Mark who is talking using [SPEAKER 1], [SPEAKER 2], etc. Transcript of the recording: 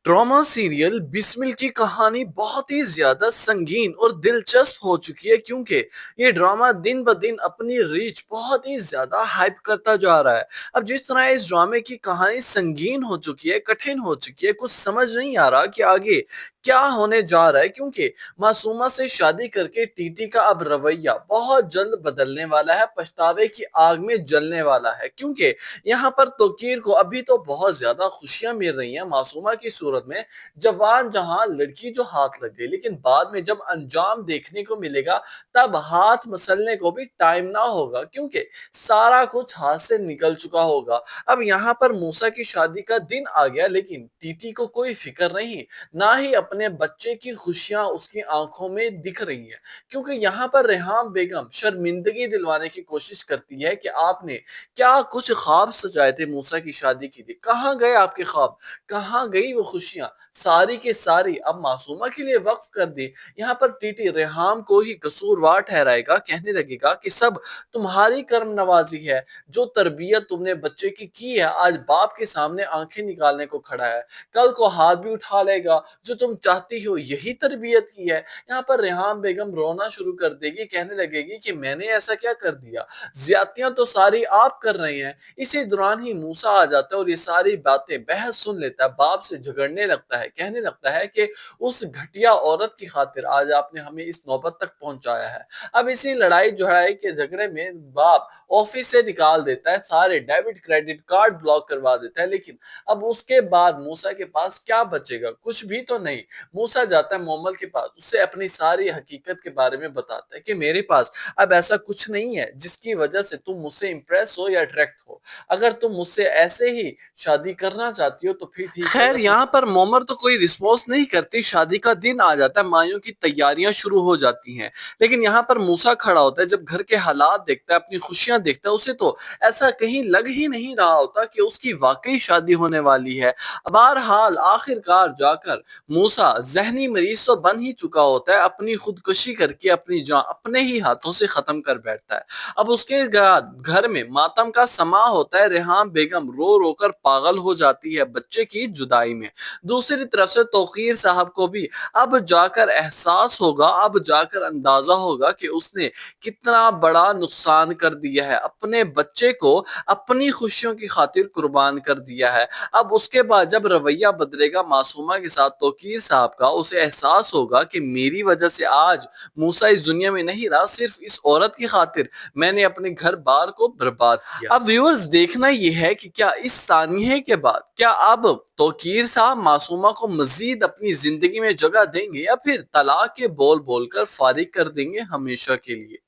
[SPEAKER 1] Drama serial Bismil की कहानी बहुत ही ज्यादा संगीन और दिलचस्प हो चुकी है, क्योंकि ये ड्रामा दिन ब दिन अपनी रीच बहुत ही ज्यादा हाइप करता जा रहा है। अब जिस तरह इस ड्रामे की कहानी संगीन हो चुकी है, कठिन हो चुकी है, कुछ समझ नहीं आ रहा कि आगे क्या होने जा रहा है, क्योंकि मासूमा से शादी करके टीटी का अब रवैया बहुत जल्द बदलने वाला है, पछतावे की आग में जलने वाला है। क्योंकि यहाँ पर तोकीर को अभी तो बहुत ज्यादा खुशियां मिल रही हैं मासूमा की सूरत में, जवान जहां लड़की जो हाथ लग गई, लेकिन बाद में जब अंजाम देखने को मिलेगा तब हाथ मसलने को भी टाइम ना होगा, क्योंकि सारा कुछ हाथ से निकल चुका होगा। अब यहाँ पर मूसा की शादी का दिन आ गया, लेकिन टीटी को कोई फिक्र नहीं, ना ही अपने बच्चे की खुशियां उसकी आंखों में दिख रही हैं। क्योंकि यहाँ पर रेहान बेगम शर्मिंदगी दिलवाने की कोशिश करती है कि आपने क्या कुछ ख्वाब सजाए थे मूसा की शादी के लिए, कहाँ गए आपके ख्वाब, कहाँ गई वो खुशियां, सारी की सारी अब मासूमा के लिए वक्फ कर दी। यहाँ पर टीटी रेहाम को ही कसूरवार ठहराएगा, कहने लगेगा कि सब तुम्हारी कर्म नवाजी है, जो तरबियत तुमने बच्चे की है आज बाप के सामने आंखें निकालने को खड़ा है, कल को हाथ भी उठा लेगा, जो तुम चाहती हो यही तरबियत की है। यहाँ पर रेहान बेगम रोना शुरू कर देगी, कहने लगेगी कि मैंने ऐसा क्या कर दिया, ज्यादतियां तो सारी आप कर रहे हैं। इसी दौरान ही मूसा आ जाता है और ये सारी बातें बहस सुन लेता है, बाप से झगड़ने लगता है, कहने लगता है कि उस घटिया औरत की खातिर आज आपने हमें इस नौबत तक पहुंचाया है। अब इसी लड़ाई झड़ाई के झगड़े में बाप ऑफिस से निकाल देता है, सारे डेबिट क्रेडिट कार्ड ब्लॉक करवा देता है। लेकिन अब उसके बाद मूसा के पास क्या बचेगा, कुछ भी तो नहीं। मूसा जाता है मोहम्मद के पास, उससे अपनी सारी हकीकत के बारे में बताता है कि मेरे पास अब ऐसा कुछ नहीं है जिसकी वजह से तुम मुझसे इंप्रेस हो या अट्रैक्ट हो। अगर तुम मुझसे ऐसे ही शादी करना चाहती हो तो फिर ठीक है। खैर यहाँ पर मोमर तो कोई रिस्पॉन्स नहीं करती, शादी का दिन आ जाता है, माइयों की तैयारियां शुरू हो जाती हैं। लेकिन यहाँ पर मूसा खड़ा होता है, जब घर के हालात देखता है, अपनी खुशियां देखता है, उसे तो ऐसा कहीं लग ही नहीं रहा होता कि उसकी वाकई शादी होने वाली है। बहरहाल आखिरकार जाकर मूसा जहनी मरीज तो बन ही चुका होता है, अपनी खुदकुशी करके अपनी जान अपने ही हाथों से खत्म कर बैठता है। अब उसके बाद घर में मातम का समा होता है, रेहान बेगम रो रो कर पागल हो जाती है बच्चे की जुदाई में। दूसरी तरफ से तौकीर साहब को भी अब जाकर एहसास होगा, अब जाकर अंदाजा होगा कि उसने कितना बड़ा नुकसान कर दिया है, अपने बच्चे को अपनी खुशियों की खातिर कुर्बान कर दिया है। अब उसके बाद जब रवैया बदलेगा मासूमा के साथ तौकीर साहब का, उसे एहसास होगा कि मेरी वजह से आज मूसा इस दुनिया में नहीं रहा, सिर्फ इस औरत की खातिर मैंने अपने घर बार को बर्बाद किया। अब व्यूअर्स देखना यह है कि क्या इस सानये के बाद क्या अब तौकीर साहब मासूमा को मजीद अपनी जिंदगी में जगह देंगे, या फिर तलाक के बोल बोलकर फारिग कर देंगे हमेशा के लिए।